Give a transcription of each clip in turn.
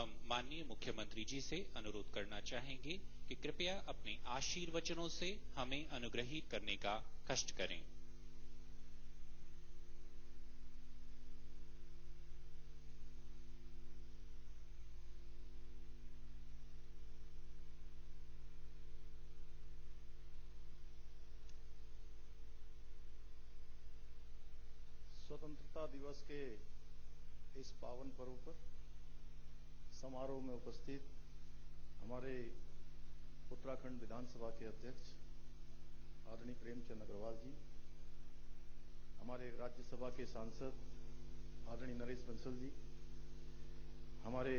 हम माननीय मुख्यमंत्री जी से अनुरोध करना चाहेंगे कि कृपया अपने आशीर्वचनों से हमें अनुग्रहित करने का कष्ट करें। स्वतंत्रता दिवस के इस पावन पर्व पर समारोह में उपस्थित हमारे उत्तराखंड विधानसभा के अध्यक्ष आदरणीय प्रेमचंद अग्रवाल जी, हमारे राज्यसभा के सांसद आदरणीय नरेश बंसल जी, हमारे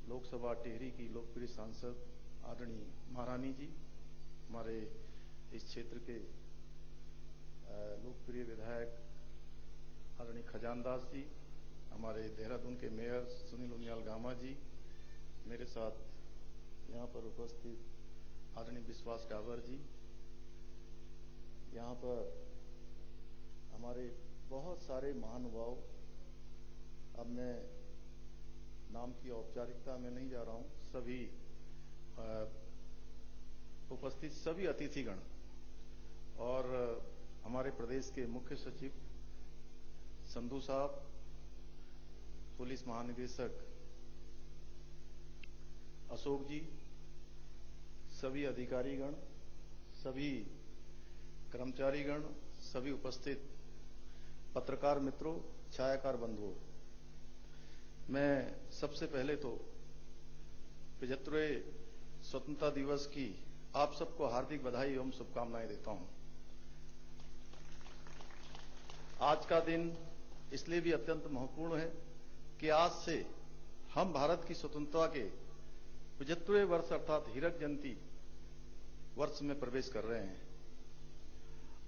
लोकसभा टिहरी की लोकप्रिय सांसद आदरणीय महारानी जी, हमारे इस क्षेत्र के लोकप्रिय विधायक आदरणीय खजानदास जी, हमारे देहरादून के मेयर सुनील उनियाल गामा जी, मेरे साथ यहाँ पर उपस्थित आदरणीय विश्वास डावर जी, यहाँ पर हमारे बहुत सारे महानुभाव, अब मैं नाम की औपचारिकता में नहीं जा रहा हूँ, सभी उपस्थित सभी अतिथिगण और हमारे प्रदेश के मुख्य सचिव संधू साहब, पुलिस महानिदेशक अशोक जी, सभी अधिकारीगण, सभी कर्मचारीगण, सभी उपस्थित पत्रकार मित्रों, छायाकार बंधुओं, मैं सबसे पहले तो 75वें स्वतंत्रता दिवस की आप सबको हार्दिक बधाई एवं शुभकामनाएं देता हूं। आज का दिन इसलिए भी अत्यंत महत्वपूर्ण है कि आज से हम भारत की स्वतंत्रता के 75वें वर्ष अर्थात हीरक जयंती वर्ष में प्रवेश कर रहे हैं।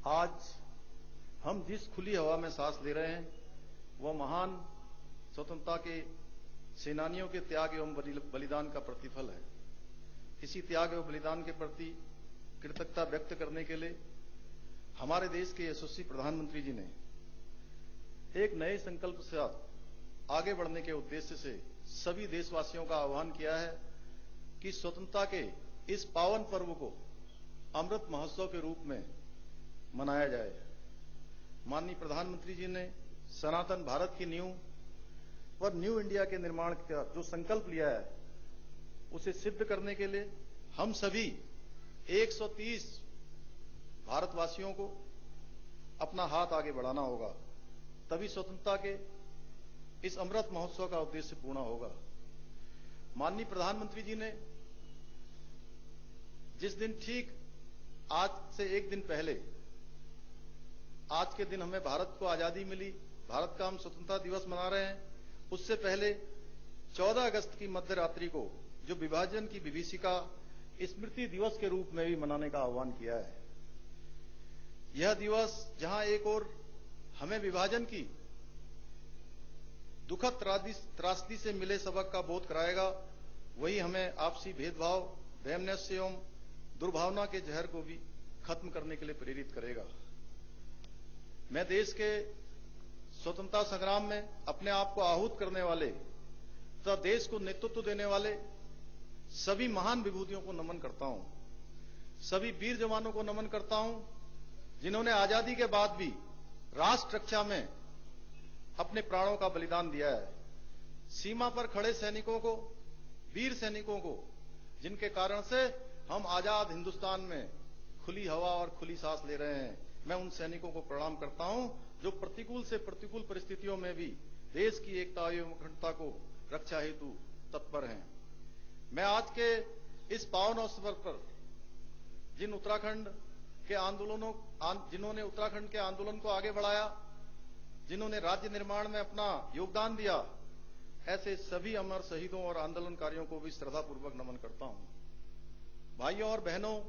आज हम जिस खुली हवा में सांस ले रहे हैं वह महान स्वतंत्रता के सेनानियों के त्याग एवं बलिदान का प्रतिफल है। इसी त्याग एवं बलिदान के प्रति कृतज्ञता व्यक्त करने के लिए हमारे देश के यशस्वी प्रधानमंत्री जी ने एक नए संकल्प से आगे बढ़ने के उद्देश्य से सभी देशवासियों का आह्वान किया है कि स्वतंत्रता के इस पावन पर्व को अमृत महोत्सव के रूप में मनाया जाए। माननीय प्रधानमंत्री जी ने सनातन भारत की नींव और न्यू इंडिया के निर्माण का जो संकल्प लिया है उसे सिद्ध करने के लिए हम सभी 130 भारतवासियों को अपना हाथ आगे बढ़ाना होगा, तभी स्वतंत्रता के इस अमृत महोत्सव का उद्देश्य पूर्ण होगा। माननीय प्रधानमंत्री जी ने जिस दिन ठीक आज से एक दिन पहले, आज के दिन हमें भारत को आजादी मिली, भारत का हम स्वतंत्रता दिवस मना रहे हैं, उससे पहले 14 अगस्त की मध्य रात्रि को जो विभाजन की विभीषिका स्मृति दिवस के रूप में भी मनाने का आह्वान किया है। यह दिवस जहां एक ओर हमें विभाजन की दुखद त्रासदी से मिले सबक का बोध कराएगा, वही हमें आपसी भेदभाव, वैमनस्य एवं दुर्भावना के जहर को भी खत्म करने के लिए प्रेरित करेगा। मैं देश के स्वतंत्रता संग्राम में अपने आप को आहूत करने वाले तथा देश को नेतृत्व देने वाले सभी महान विभूतियों को नमन करता हूं, सभी वीर जवानों को नमन करता हूं जिन्होंने आजादी के बाद भी राष्ट्र रक्षा में अपने प्राणों का बलिदान दिया है। सीमा पर खड़े सैनिकों को, वीर सैनिकों को, जिनके कारण से हम आजाद हिंदुस्तान में खुली हवा और खुली सांस ले रहे हैं, मैं उन सैनिकों को प्रणाम करता हूं जो प्रतिकूल से प्रतिकूल परिस्थितियों में भी देश की एकता एवं अखंडता को रक्षा हेतु तत्पर हैं। मैं आज के इस पावन अवसर पर जिन्होंने उत्तराखंड के आंदोलन को आगे बढ़ाया, जिन्होंने राज्य निर्माण में अपना योगदान दिया, ऐसे सभी अमर शहीदों और आंदोलनकारियों को भी श्रद्धापूर्वक नमन करता हूं। भाइयों और बहनों,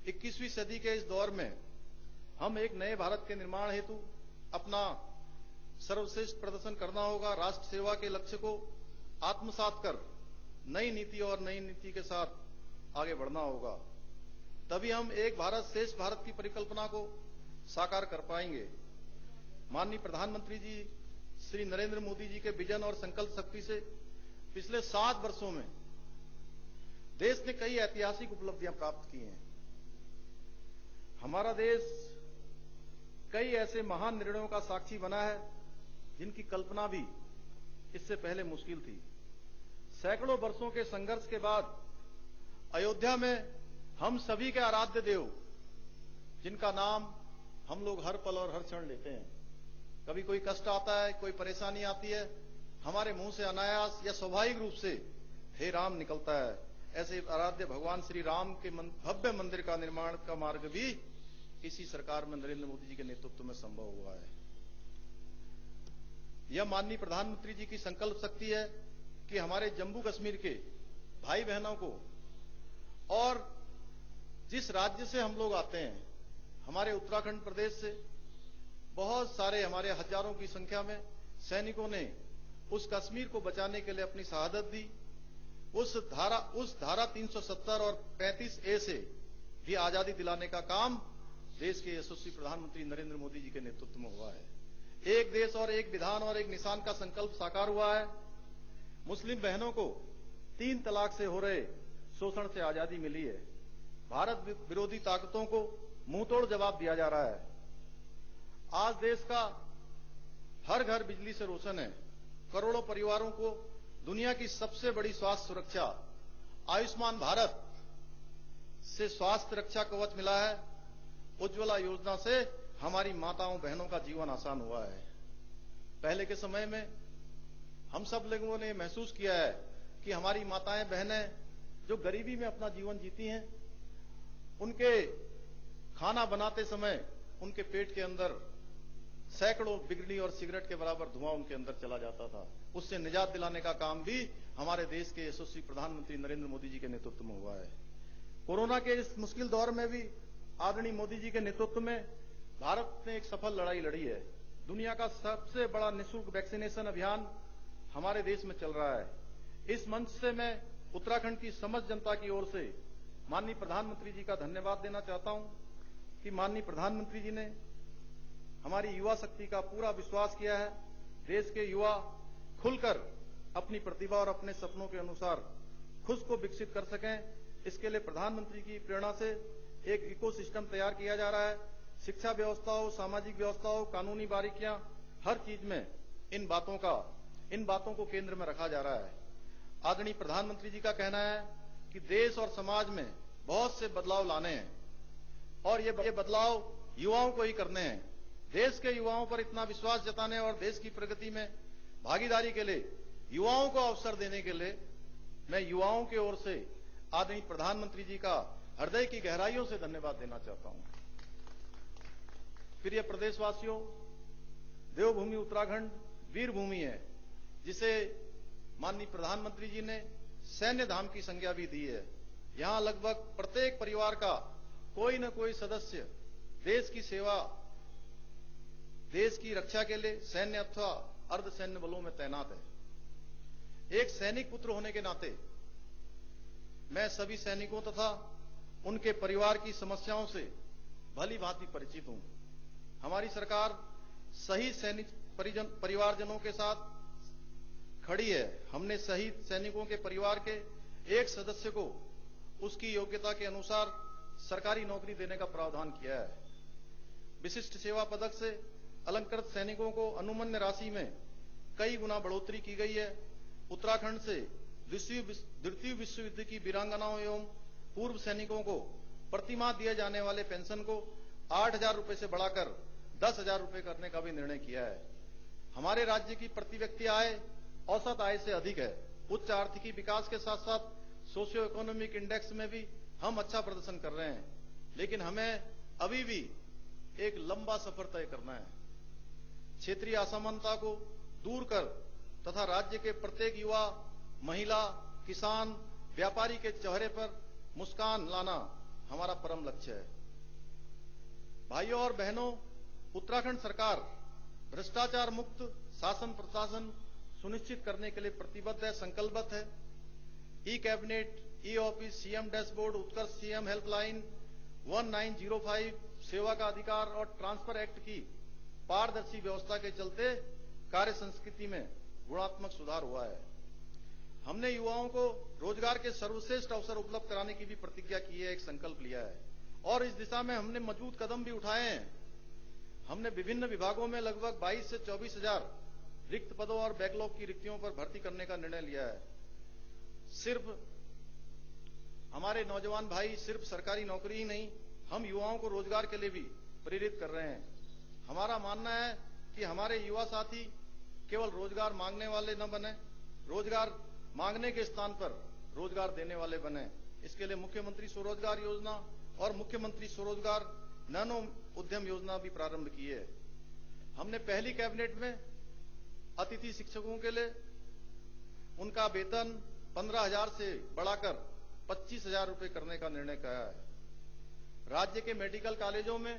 21वीं सदी के इस दौर में हम एक नए भारत के निर्माण हेतु अपना सर्वश्रेष्ठ प्रदर्शन करना होगा। राष्ट्र सेवा के लक्ष्य को आत्मसात कर नई नीति और नई नीति के साथ आगे बढ़ना होगा, तभी हम एक भारत श्रेष्ठ भारत की परिकल्पना को साकार कर पाएंगे। माननीय प्रधानमंत्री जी श्री नरेंद्र मोदी जी के विजन और संकल्प शक्ति से पिछले 7 वर्षों में देश ने कई ऐतिहासिक उपलब्धियां प्राप्त की हैं। हमारा देश कई ऐसे महान निर्णयों का साक्षी बना है जिनकी कल्पना भी इससे पहले मुश्किल थी। सैकड़ों वर्षों के संघर्ष के बाद अयोध्या में हम सभी के आराध्य देव, जिनका नाम हम लोग हर पल और हर क्षण लेते हैं, कभी कोई कष्ट आता है, कोई परेशानी आती है, हमारे मुंह से अनायास या स्वाभाविक रूप से हे राम निकलता है। ऐसे आराध्य भगवान श्री राम के भव्य मंदिर का निर्माण का मार्ग भी इसी सरकार में नरेंद्र मोदी जी के नेतृत्व में संभव हुआ है। यह माननीय प्रधानमंत्री जी की संकल्प शक्ति है कि हमारे जम्मू कश्मीर के भाई बहनों को, और जिस राज्य से हम लोग आते हैं, हमारे उत्तराखंड प्रदेश से बहुत सारे हमारे हजारों की संख्या में सैनिकों ने उस कश्मीर को बचाने के लिए अपनी शहादत दी। उस धारा 370 और 35A से भी आजादी दिलाने का काम देश के यशस्वी प्रधानमंत्री नरेंद्र मोदी जी के नेतृत्व में हुआ है। एक देश और एक विधान और एक निशान का संकल्प साकार हुआ है। मुस्लिम बहनों को 3 तलाक से हो रहे शोषण से आजादी मिली है। भारत विरोधी ताकतों को मुंहतोड़ जवाब दिया जा रहा है। आज देश का हर घर बिजली से रोशन है। करोड़ों परिवारों को दुनिया की सबसे बड़ी स्वास्थ्य सुरक्षा आयुष्मान भारत से स्वास्थ्य रक्षा कवच मिला है। उज्ज्वला योजना से हमारी माताओं बहनों का जीवन आसान हुआ है। पहले के समय में हम सब लोगों ने महसूस किया है कि हमारी माताएं बहनें जो गरीबी में अपना जीवन जीती हैं, उनके खाना बनाते समय उनके पेट के अंदर सैकड़ों बिगड़ी और सिगरेट के बराबर धुआं उनके अंदर चला जाता था। उससे निजात दिलाने का काम भी हमारे देश के यशस्वी प्रधानमंत्री नरेंद्र मोदी जी के नेतृत्व में हुआ है। कोरोना के इस मुश्किल दौर में भी आदरणीय मोदी जी के नेतृत्व में भारत ने एक सफल लड़ाई लड़ी है। दुनिया का सबसे बड़ा निःशुल्क वैक्सीनेशन अभियान हमारे देश में चल रहा है। इस मंच से मैं उत्तराखंड की समस्त जनता की ओर से माननीय प्रधानमंत्री जी का धन्यवाद देना चाहता हूं कि माननीय प्रधानमंत्री जी ने हमारी युवा शक्ति का पूरा विश्वास किया है। देश के युवा खुलकर अपनी प्रतिभा और अपने सपनों के अनुसार खुद को विकसित कर सकें, इसके लिए प्रधानमंत्री की प्रेरणा से एक इकोसिस्टम तैयार किया जा रहा है। शिक्षा व्यवस्था हो, सामाजिक व्यवस्था हो, कानूनी बारीकियां, हर चीज में इन बातों को केंद्र में रखा जा रहा है। आदरणीय प्रधानमंत्री जी का कहना है कि देश और समाज में बहुत से बदलाव लाने हैं और ये बदलाव युवाओं को ही करने हैं। देश के युवाओं पर इतना विश्वास जताने और देश की प्रगति में भागीदारी के लिए युवाओं को अवसर देने के लिए मैं युवाओं की ओर से आदरणीय प्रधानमंत्री जी का हृदय की गहराइयों से धन्यवाद देना चाहता हूं। प्रिय प्रदेशवासियों, देवभूमि उत्तराखंड वीर भूमि है, जिसे माननीय प्रधानमंत्री जी ने सैन्य धाम की संज्ञा भी दी है। यहां लगभग प्रत्येक परिवार का कोई न कोई सदस्य देश की सेवा, देश की रक्षा के लिए सैन्य अथवा अर्ध सैन्य बलों में तैनात है। एक सैनिक पुत्र होने के नाते मैं सभी सैनिकों तथा उनके परिवार की समस्याओं से भली भांति परिचित हूं। हमारी सरकार शहीद सैनिक परिवारजनों के साथ खड़ी है। हमने शहीद सैनिकों के परिवार के एक सदस्य को उसकी योग्यता के अनुसार सरकारी नौकरी देने का प्रावधान किया है। विशिष्ट सेवा पदक से अलंकृत सैनिकों को अनुमन्य राशि में कई गुना बढ़ोतरी की गई है। उत्तराखंड से द्वितीय विश्व युद्ध की वीरांगनाओं एवं पूर्व सैनिकों को प्रतिमाह दिए जाने वाले पेंशन को 8,000 रुपए से बढ़ाकर 10,000 रुपए करने का भी निर्णय किया है। हमारे राज्य की प्रति व्यक्ति आय औसत आय से अधिक है। उच्च आर्थिकी विकास के साथ साथ सोशियो इकोनॉमिक इंडेक्स में भी हम अच्छा प्रदर्शन कर रहे हैं, लेकिन हमें अभी भी एक लंबा सफर तय करना है। क्षेत्रीय असमानता को दूर कर तथा राज्य के प्रत्येक युवा, महिला, किसान, व्यापारी के चेहरे पर मुस्कान लाना हमारा परम लक्ष्य है। भाइयों और बहनों, उत्तराखंड सरकार भ्रष्टाचार मुक्त शासन प्रशासन सुनिश्चित करने के लिए प्रतिबद्ध है, संकल्पबद्ध है। E cabinet, e office, CM dashboard, Utkarsh CM helpline, 1905 सेवा का अधिकार और ट्रांसफर एक्ट की पारदर्शी व्यवस्था के चलते कार्य संस्कृति में गुणात्मक सुधार हुआ है। हमने युवाओं को रोजगार के सर्वश्रेष्ठ अवसर उपलब्ध कराने की भी प्रतिज्ञा की है, एक संकल्प लिया है और इस दिशा में हमने मजबूत कदम भी उठाए हैं। हमने विभिन्न विभागों में लगभग 22 से 24 हजार रिक्त पदों और बैकलॉग की रिक्तियों पर भर्ती करने का निर्णय लिया है। सिर्फ हमारे नौजवान भाई सिर्फ सरकारी नौकरी ही नहीं, हम युवाओं को रोजगार के लिए भी प्रेरित कर रहे हैं। हमारा मानना है कि हमारे युवा साथी केवल रोजगार मांगने वाले न बने, रोजगार मांगने के स्थान पर रोजगार देने वाले बने। इसके लिए मुख्यमंत्री स्वरोजगार योजना और मुख्यमंत्री स्वरोजगार नैनो उद्यम योजना भी प्रारंभ की है। हमने पहली कैबिनेट में अतिथि शिक्षकों के लिए उनका वेतन 15,000 से बढ़ाकर 25,000 रुपए करने का निर्णय किया है। राज्य के मेडिकल कॉलेजों में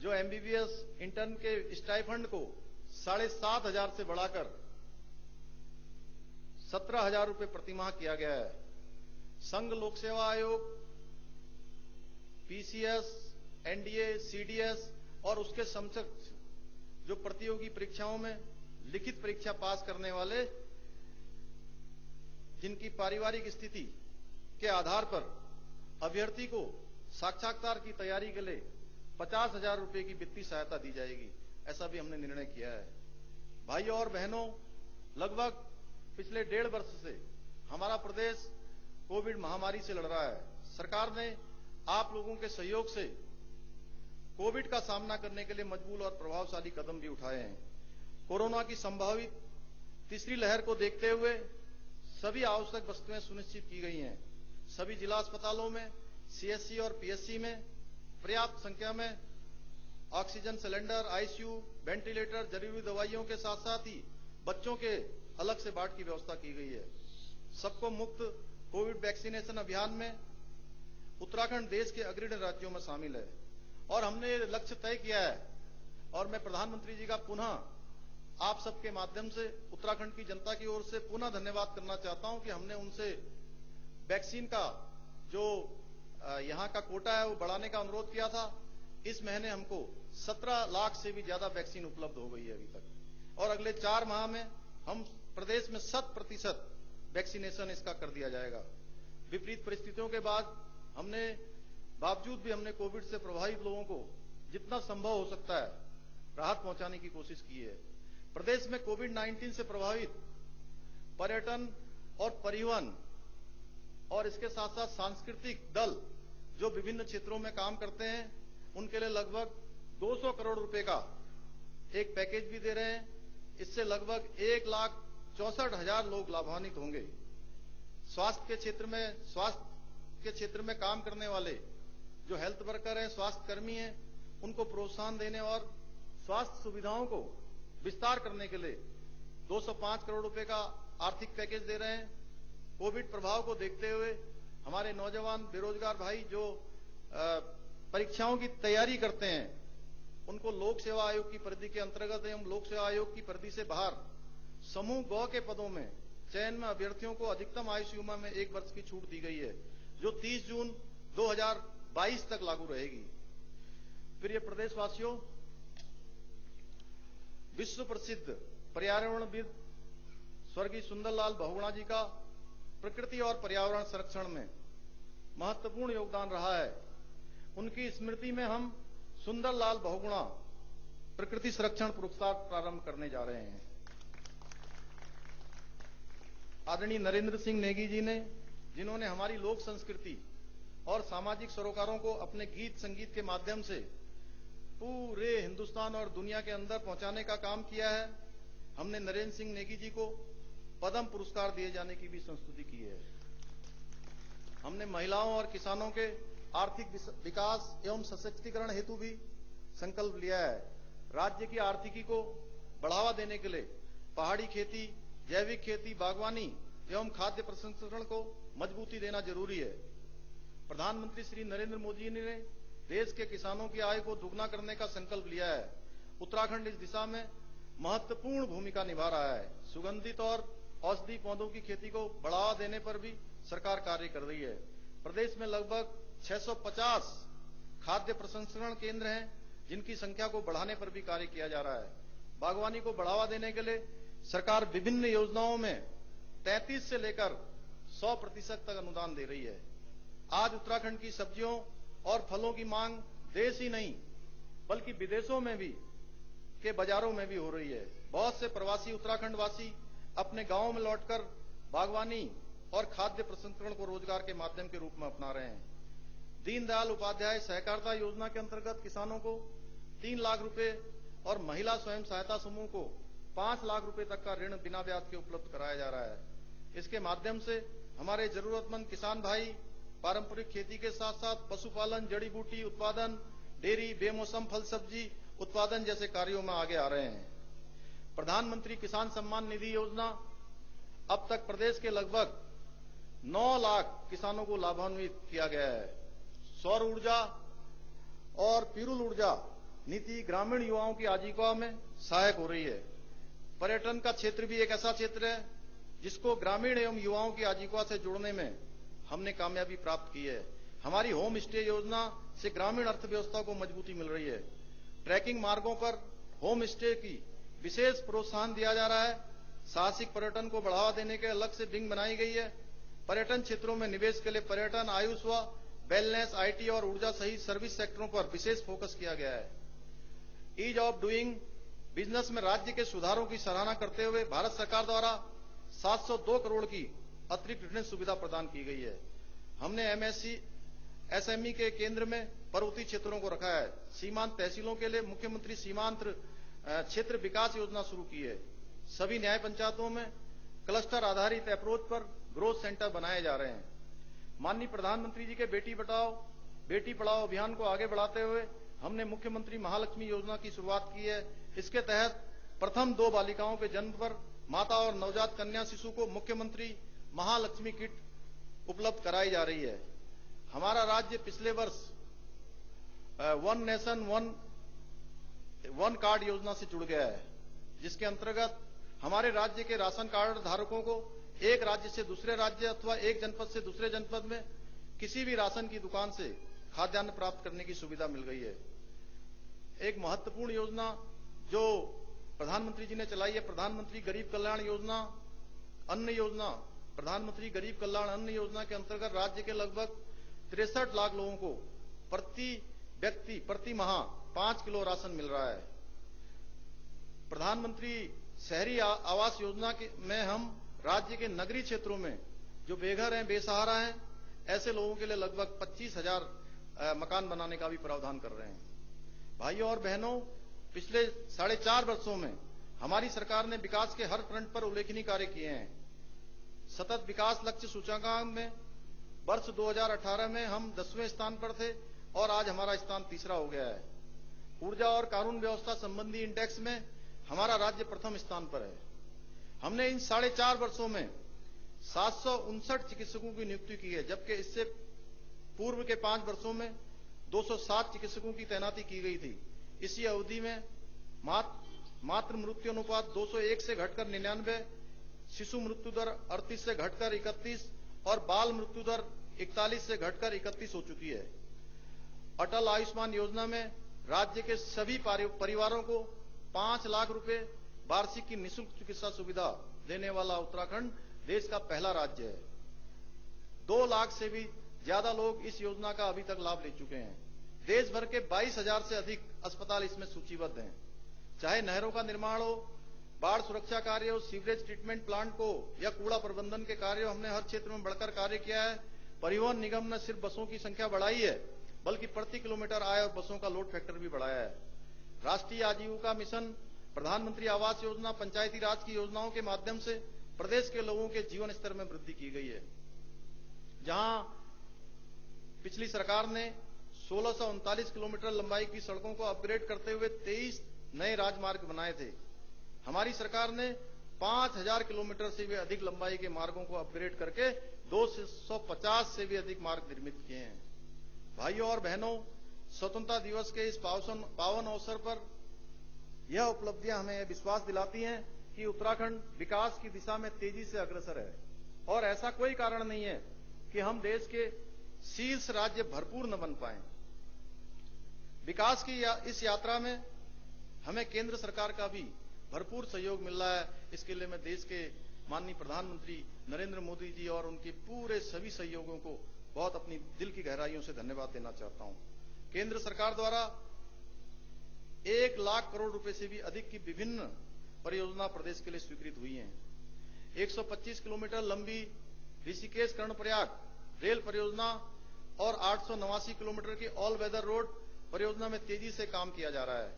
जो एमबीबीएस इंटर्न के स्टाइफंड को 7,500 से बढ़ाकर 17,000 रुपए प्रतिमाह किया गया है। संघ लोक सेवा आयोग, पीसीएस, एनडीए, सीडीएस और उसके समकक्ष जो प्रतियोगी परीक्षाओं में लिखित परीक्षा पास करने वाले जिनकी पारिवारिक स्थिति के आधार पर अभ्यर्थी को साक्षात्कार की तैयारी के लिए 50,000 रुपए की वित्तीय सहायता दी जाएगी, ऐसा भी हमने निर्णय किया है। भाइयों और बहनों, लगभग पिछले 1.5 वर्ष से हमारा प्रदेश कोविड महामारी से लड़ रहा है। सरकार ने आप लोगों के सहयोग से कोविड का सामना करने के लिए मजबूत और प्रभावशाली कदम भी उठाए हैं। कोरोना की संभावित तीसरी लहर को देखते हुए सभी आवश्यक वस्तुएं सुनिश्चित की गई हैं। सभी जिला अस्पतालों में, सीएससी और पीएससी में पर्याप्त संख्या में ऑक्सीजन सिलेंडर, आईसीयू, वेंटिलेटर, जरूरी दवाइयों के साथ साथ ही बच्चों के अलग से वार्ड की व्यवस्था की गई है। सबको मुफ्त कोविड वैक्सीनेशन अभियान में उत्तराखंड देश के अग्रणी राज्यों में शामिल है और हमने ये लक्ष्य तय किया है और मैं प्रधानमंत्री जी का पुनः आप सबके माध्यम से उत्तराखंड की जनता की ओर से पुनः धन्यवाद करना चाहता हूं कि हमने उनसे वैक्सीन का जो यहां का कोटा है वो बढ़ाने का अनुरोध किया था। इस महीने हमको 17 लाख से भी ज्यादा वैक्सीन उपलब्ध हो गई है अभी तक और अगले 4 माह में हम प्रदेश में 100% वैक्सीनेशन इसका कर दिया जाएगा। विपरीत परिस्थितियों के बाद बावजूद भी हमने कोविड से प्रभावित लोगों को जितना संभव हो सकता है राहत पहुंचाने की कोशिश की है। प्रदेश में कोविड-19 से प्रभावित पर्यटन और परिवहन और इसके साथ साथ सांस्कृतिक दल जो विभिन्न क्षेत्रों में काम करते हैं उनके लिए लगभग 200 करोड़ रुपए का एक पैकेज भी दे रहे हैं। इससे लगभग 1,64,000 लोग लाभान्वित होंगे। स्वास्थ्य के क्षेत्र में काम करने वाले जो हेल्थ वर्कर हैं, स्वास्थ्य कर्मी हैं, उनको प्रोत्साहन देने और स्वास्थ्य सुविधाओं को विस्तार करने के लिए 205 करोड़ रुपए का आर्थिक पैकेज दे रहे हैं। कोविड प्रभाव को देखते हुए हमारे नौजवान बेरोजगार भाई जो परीक्षाओं की तैयारी करते हैं उनको लोक सेवा आयोग की परिधि के अंतर्गत एवं लोक सेवा आयोग की परिधि से बाहर समूह ग के पदों में चयन में अभ्यर्थियों को अधिकतम आयु सीमा में 1 वर्ष की छूट दी गई है जो 30 जून 2022 तक लागू रहेगी। प्रिय प्रदेशवासियों, विश्व प्रसिद्ध पर्यावरणविद स्वर्गीय सुंदरलाल बहुगुणा जी का प्रकृति और पर्यावरण संरक्षण में महत्वपूर्ण योगदान रहा है। उनकी स्मृति में हम सुंदरलाल बहुगुणा प्रकृति संरक्षण पुरस्कार प्रारंभ करने जा रहे हैं। आदरणीय नरेंद्र सिंह नेगी जी ने, जिन्होंने हमारी लोक संस्कृति और सामाजिक सरोकारों को अपने गीत संगीत के माध्यम से पूरे हिंदुस्तान और दुनिया के अंदर पहुंचाने का काम किया है, हमने नरेंद्र सिंह नेगी जी को पद्म पुरस्कार दिए जाने की भी संस्तुति की है। हमने महिलाओं और किसानों के आर्थिक विकास एवं सशक्तिकरण हेतु भी संकल्प लिया है। राज्य की आर्थिकी को बढ़ावा देने के लिए पहाड़ी खेती, जैविक खेती, बागवानी एवं खाद्य प्रसंस्करण को मजबूती देना जरूरी है। प्रधानमंत्री श्री नरेंद्र मोदी ने देश के किसानों की आय को दुगना करने का संकल्प लिया है। उत्तराखंड इस दिशा में महत्वपूर्ण भूमिका निभा रहा है। सुगंधित और औषधि पौधों की खेती को बढ़ावा देने पर भी सरकार कार्य कर रही है। प्रदेश में लगभग 650 खाद्य प्रसंस्करण केंद्र हैं जिनकी संख्या को बढ़ाने पर भी कार्य किया जा रहा है। बागवानी को बढ़ावा देने के लिए सरकार विभिन्न योजनाओं में 33 से लेकर 100% तक अनुदान दे रही है। आज उत्तराखंड की सब्जियों और फलों की मांग देश ही नहीं बल्कि विदेशों में भी के बाजारों में भी हो रही है। बहुत से प्रवासी उत्तराखंड वासी अपने गांवों में लौटकर बागवानी और खाद्य प्रसंस्करण को रोजगार के माध्यम के रूप में अपना रहे हैं। दीनदयाल उपाध्याय सहकारिता योजना के अंतर्गत किसानों को 3 लाख रुपए और महिला स्वयं सहायता समूह को 5 लाख रुपए तक का ऋण बिना ब्याज के उपलब्ध कराया जा रहा है। इसके माध्यम से हमारे जरूरतमंद किसान भाई पारंपरिक खेती के साथ साथ पशुपालन, जड़ी बूटी उत्पादन, डेयरी, बेमौसम फल सब्जी उत्पादन जैसे कार्यों में आगे आ रहे हैं। प्रधानमंत्री किसान सम्मान निधि योजना अब तक प्रदेश के लगभग 9 लाख किसानों को लाभान्वित किया गया है। सौर ऊर्जा और पिरूल ऊर्जा नीति ग्रामीण युवाओं की आजीविका में सहायक हो रही है। पर्यटन का क्षेत्र भी एक ऐसा क्षेत्र है जिसको ग्रामीण एवं युवाओं की आजीविका से जोड़ने में हमने कामयाबी प्राप्त की है। हमारी होम स्टे योजना से ग्रामीण अर्थव्यवस्था को मजबूती मिल रही है। ट्रैकिंग मार्गों पर होम स्टे की विशेष प्रोत्साहन दिया जा रहा है। साहसिक पर्यटन को बढ़ावा देने के अलग से विंग बनाई गई है। पर्यटन क्षेत्रों में निवेश के लिए पर्यटन, आयुष व वेलनेस, आईटी और ऊर्जा सहित सर्विस सेक्टरों पर विशेष फोकस किया गया है। ईज ऑफ डूइंग बिजनेस में राज्य के सुधारों की सराहना करते हुए भारत सरकार द्वारा 702 करोड़ की अतिरिक्त ऋण सुविधा प्रदान की गई है। हमने एमएससी एसएमई के केंद्र में पर्वतीय क्षेत्रों को रखा है। सीमांत तहसीलों के लिए मुख्यमंत्री सीमांत क्षेत्र विकास योजना शुरू की है। सभी न्याय पंचायतों में क्लस्टर आधारित अप्रोच पर ग्रोथ सेंटर बनाए जा रहे हैं। माननीय प्रधानमंत्री जी के बेटी पढ़ाओ अभियान को आगे बढ़ाते हुए हमने मुख्यमंत्री महालक्ष्मी योजना की शुरुआत की है। इसके तहत प्रथम 2 बालिकाओं के जन्म पर माता और नवजात कन्या शिशु को मुख्यमंत्री महालक्ष्मी किट उपलब्ध कराई जा रही है। हमारा राज्य पिछले वर्ष वन नेशन वन कार्ड योजना से जुड़ गया है, जिसके अंतर्गत हमारे राज्य के राशन कार्ड धारकों को एक राज्य से दूसरे राज्य अथवा एक जनपद से दूसरे जनपद में किसी भी राशन की दुकान से खाद्यान्न प्राप्त करने की सुविधा मिल गई है। एक महत्वपूर्ण योजना जो प्रधानमंत्री जी ने चलाई है, प्रधानमंत्री गरीब कल्याण योजना अन्न योजना। प्रधानमंत्री गरीब कल्याण अन्न योजना के अंतर्गत राज्य के लगभग 63 लाख लोगों को प्रति व्यक्ति प्रति माह 5 किलो राशन मिल रहा है। प्रधानमंत्री शहरी आवास योजना में हम राज्य के नगरीय क्षेत्रों में जो बेघर हैं, बेसहारा हैं, ऐसे लोगों के लिए लगभग 25,000 मकान बनाने का भी प्रावधान कर रहे हैं। भाइयों और बहनों, पिछले 4.5 वर्षों में हमारी सरकार ने विकास के हर फ्रंट पर उल्लेखनीय कार्य किए हैं। सतत विकास लक्ष्य सूचकांक में वर्ष 2018 में हम 10वें स्थान पर थे और आज हमारा स्थान 3रा हो गया है। ऊर्जा और कानून व्यवस्था संबंधी इंडेक्स में हमारा राज्य प्रथम स्थान पर है। हमने इन 4.5 वर्षों में 759 चिकित्सकों की नियुक्ति की है, जबकि इससे पूर्व के 5 वर्षों में 207 चिकित्सकों की तैनाती की गई थी। इसी अवधि में मातृ मृत्यु अनुपात 201 से घटकर 99, शिशु मृत्यु दर 38 से घटकर 31 और बाल मृत्यु दर 41 से घटकर 31 हो चुकी है। अटल आयुष्मान योजना में राज्य के सभी परिवारों को 5 लाख रुपए वार्षिक की निःशुल्क चिकित्सा सुविधा देने वाला उत्तराखंड देश का पहला राज्य है। 2 लाख से भी ज्यादा लोग इस योजना का अभी तक लाभ ले चुके हैं। देश भर के 22,000 से अधिक अस्पताल इसमें सूचीबद्ध हैं। चाहे नहरों का निर्माण हो, बाढ़ सुरक्षा कार्य हो, सीवरेज ट्रीटमेंट प्लांट को या कूड़ा प्रबंधन के कार्य हो, हमने हर क्षेत्र में बढ़कर कार्य किया है। परिवहन निगम ने सिर्फ बसों की संख्या बढ़ाई है, बल्कि प्रति किलोमीटर आय और बसों का लोड फैक्टर भी बढ़ाया है। राष्ट्रीय आजीविका मिशन, प्रधानमंत्री आवास योजना, पंचायती राज की योजनाओं के माध्यम से प्रदेश के लोगों के जीवन स्तर में वृद्धि की गई है। जहां पिछली सरकार ने 1639 किलोमीटर लंबाई की सड़कों को अपग्रेड करते हुए 23 नए राजमार्ग बनाए थे, हमारी सरकार ने 5000 किलोमीटर से भी अधिक लंबाई के मार्गों को अपग्रेड करके 250 से भी अधिक मार्ग निर्मित किए हैं। भाइयों और बहनों, स्वतंत्रता दिवस के इस पावन अवसर पर यह उपलब्धियां हमें विश्वास दिलाती हैं कि उत्तराखंड विकास की दिशा में तेजी से अग्रसर है और ऐसा कोई कारण नहीं है कि हम देश के शीर्ष राज्य भरपूर न बन पाएं। विकास की इस यात्रा में हमें केंद्र सरकार का भी भरपूर सहयोग मिल रहा है। इसके लिए मैं देश के माननीय प्रधानमंत्री नरेंद्र मोदी जी और उनके पूरे सभी सहयोगियों को बहुत अपनी दिल की गहराइयों से धन्यवाद देना चाहता हूं। केंद्र सरकार द्वारा 1 लाख करोड़ रुपए से भी अधिक की विभिन्न परियोजना प्रदेश के लिए स्वीकृत हुई हैं। 125 किलोमीटर लंबी ऋषिकेश कर्णप्रयाग रेल परियोजना और 889 किलोमीटर की ऑल वेदर रोड परियोजना में तेजी से काम किया जा रहा है।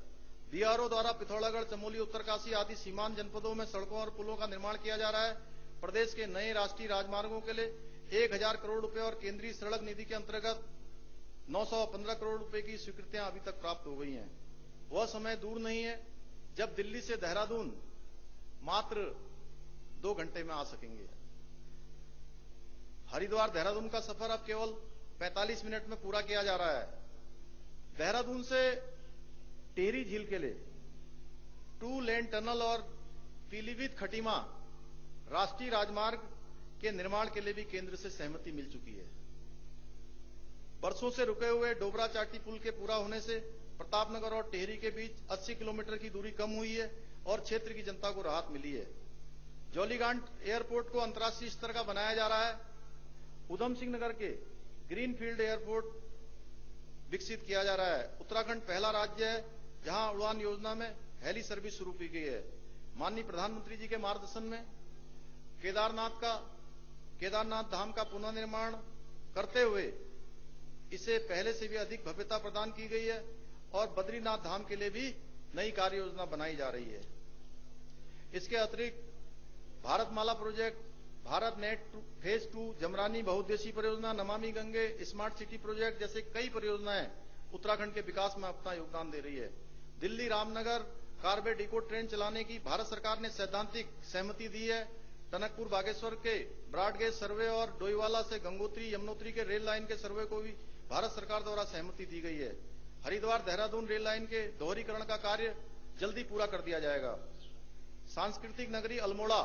बीआरओ द्वारा पिथौरागढ़, चमोली, उत्तरकाशी आदि सीमांत जनपदों में सड़कों और पुलों का निर्माण किया जा रहा है। प्रदेश के नए राष्ट्रीय राजमार्गों के लिए 1000 करोड़ रुपए और केंद्रीय सड़क निधि के अंतर्गत 915 करोड़ रुपए की स्वीकृतियां अभी तक प्राप्त हो गई हैं। वह समय दूर नहीं है जब दिल्ली से देहरादून मात्र 2 घंटे में आ सकेंगे। हरिद्वार देहरादून का सफर अब केवल 45 मिनट में पूरा किया जा रहा है। देहरादून से टेहरी झील के लिए 2 लेन टनल और पीलीभीत खटीमा राष्ट्रीय राजमार्ग के निर्माण के लिए भी केंद्र से सहमति मिल चुकी है। वर्षों से रुके हुए डोबरा चाटी पुल के पूरा होने से प्रतापनगर और टेहरी के बीच 80 किलोमीटर की दूरी कम हुई है और क्षेत्र की जनता को राहत मिली है। जौलीग्रांट एयरपोर्ट को अंतर्राष्ट्रीय स्तर का बनाया जा रहा है। उधम सिंह नगर के ग्रीनफील्ड एयरपोर्ट विकसित किया जा रहा है। उत्तराखंड पहला राज्य है जहां उड़ान योजना में हेली सर्विस शुरू की गई है। माननीय प्रधानमंत्री जी के मार्गदर्शन में केदारनाथ धाम का पुनर्निर्माण करते हुए इसे पहले से भी अधिक भव्यता प्रदान की गई है और बद्रीनाथ धाम के लिए भी नई कार्य योजना बनाई जा रही है। इसके अतिरिक्त Bharatmala project, Bharat net phase 2, Jamrani बहुउद्देशीय परियोजना, Namami Gange, smart city project जैसे कई परियोजनाएं उत्तराखंड के विकास में अपना योगदान दे रही है। Delhi Ramnagar Corbett eco train चलाने की भारत सरकार ने सैद्धांतिक सहमति दी है। टनकपुर बागेश्वर के ब्रॉडगेज सर्वे और डोईवाला से गंगोत्री यमुनोत्री के रेल लाइन के सर्वे को भी भारत सरकार द्वारा सहमति दी गई है। हरिद्वार देहरादून रेल लाइन के दोहरीकरण का कार्य जल्दी पूरा कर दिया जाएगा। सांस्कृतिक नगरी अल्मोड़ा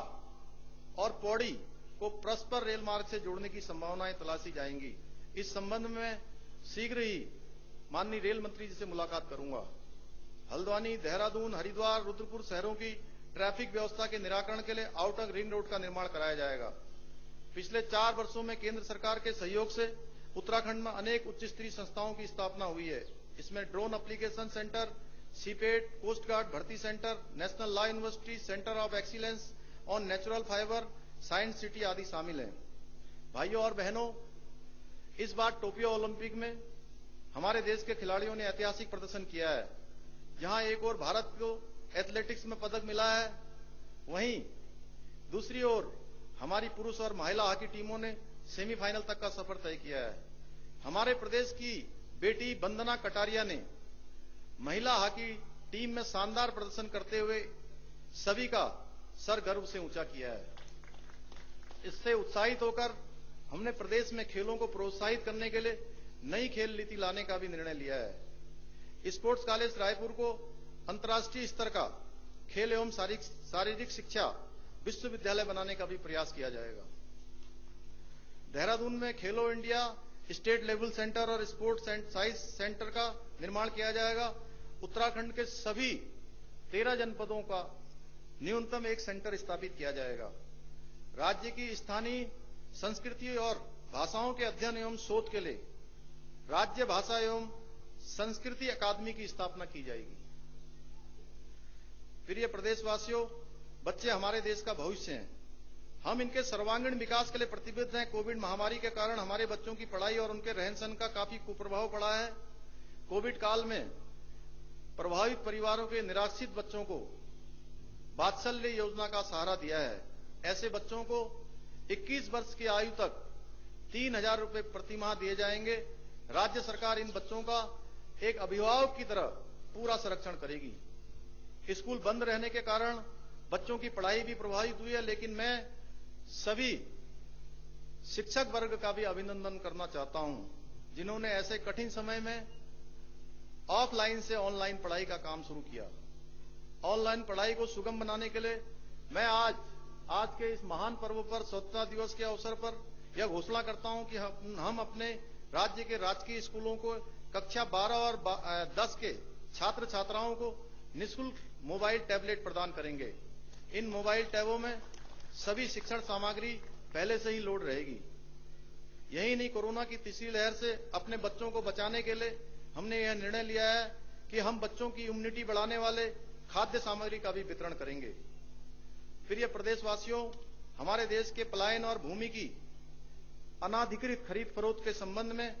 और पौड़ी को परस्पर रेल मार्ग से जोड़ने की संभावनाएं तलाशी जाएंगी। इस संबंध में शीघ्र ही माननीय रेल मंत्री जी से मुलाकात करूंगा। हल्द्वानी, देहरादून, हरिद्वार, रुद्रपुर शहरों की ट्रैफिक व्यवस्था के निराकरण के लिए आउटर रिंग रोड का निर्माण कराया जाएगा। पिछले 4 वर्षों में केंद्र सरकार के सहयोग से उत्तराखंड में अनेक उच्च स्तरीय संस्थाओं की स्थापना हुई है। इसमें drone application centre, CIPET, coast guard भर्ती centre, national law university, centre of excellence on natural fibre, science city आदि शामिल हैं। भाइयों और बहनों, इस बार टोक्यो ओलंपिक में हमारे देश के खिलाड़ियों ने ऐतिहासिक प्रदर्शन किया है। जहां एक ओर भारत को एथलेटिक्स में पदक मिला है, वहीं दूसरी ओर हमारी पुरुष और महिला हॉकी टीमों ने सेमीफाइनल तक का सफर तय किया है। हमारे प्रदेश की बेटी वंदना कटारिया ने महिला हॉकी टीम में शानदार प्रदर्शन करते हुए सभी का सर गर्व से ऊंचा किया है। इससे उत्साहित होकर हमने प्रदेश में खेलों को प्रोत्साहित करने के लिए नई खेल नीति लाने का भी निर्णय लिया है। स्पोर्ट्स कॉलेज रायपुर को अंतर्राष्ट्रीय स्तर का खेल एवं शारीरिक शिक्षा विश्वविद्यालय बनाने का भी प्रयास किया जाएगा। देहरादून में खेलो इंडिया स्टेट लेवल सेंटर और स्पोर्ट्स साइंस सेंटर का निर्माण किया जाएगा। उत्तराखंड के सभी 13 जनपदों का न्यूनतम एक सेंटर स्थापित किया जाएगा। राज्य की स्थानीय संस्कृति और भाषाओं के अध्ययन एवं शोध के लिए राज्य भाषा एवं संस्कृति अकादमी की स्थापना की जाएगी। प्रिय प्रदेशवासियों, बच्चे हमारे देश का भविष्य हैं। हम इनके सर्वांगीण विकास के लिए प्रतिबद्ध हैं। कोविड महामारी के कारण हमारे बच्चों की पढ़ाई और उनके रहन सहन का काफी कुप्रभाव पड़ा है। कोविड काल में प्रभावित परिवारों के निराश्रित बच्चों को वात्सल्य योजना का सहारा दिया है। ऐसे बच्चों को 21 वर्ष की आयु तक 3000 रुपए प्रति माह दिए जाएंगे। राज्य सरकार इन बच्चों का एक अभिभावक की तरह पूरा संरक्षण करेगी। स्कूल बंद रहने के कारण बच्चों की पढ़ाई भी प्रभावित हुई है, लेकिन मैं सभी शिक्षक वर्ग का भी अभिनंदन करना चाहता हूं, जिन्होंने ऐसे कठिन समय में ऑफलाइन से ऑनलाइन पढ़ाई का काम शुरू किया। ऑनलाइन पढ़ाई को सुगम बनाने के लिए मैं आज के इस महान पर्व पर, स्वतंत्रता दिवस के अवसर पर यह घोषणा करता हूं कि हम अपने राज्य के राजकीय स्कूलों को कक्षा 12 और 10 के छात्र छात्राओं को निःशुल्क मोबाइल टैबलेट प्रदान करेंगे। इन मोबाइल टैबों में सभी शिक्षण सामग्री पहले से ही लोड रहेगी। यही नहीं, कोरोना की तीसरी लहर से अपने बच्चों को बचाने के लिए हमने यह निर्णय लिया है कि हम बच्चों की इम्यूनिटी बढ़ाने वाले खाद्य सामग्री का भी वितरण करेंगे। फिर ये प्रदेशवासियों, हमारे देश के पलायन और भूमि की अनाधिकृत खरीद फरोख्त के संबंध में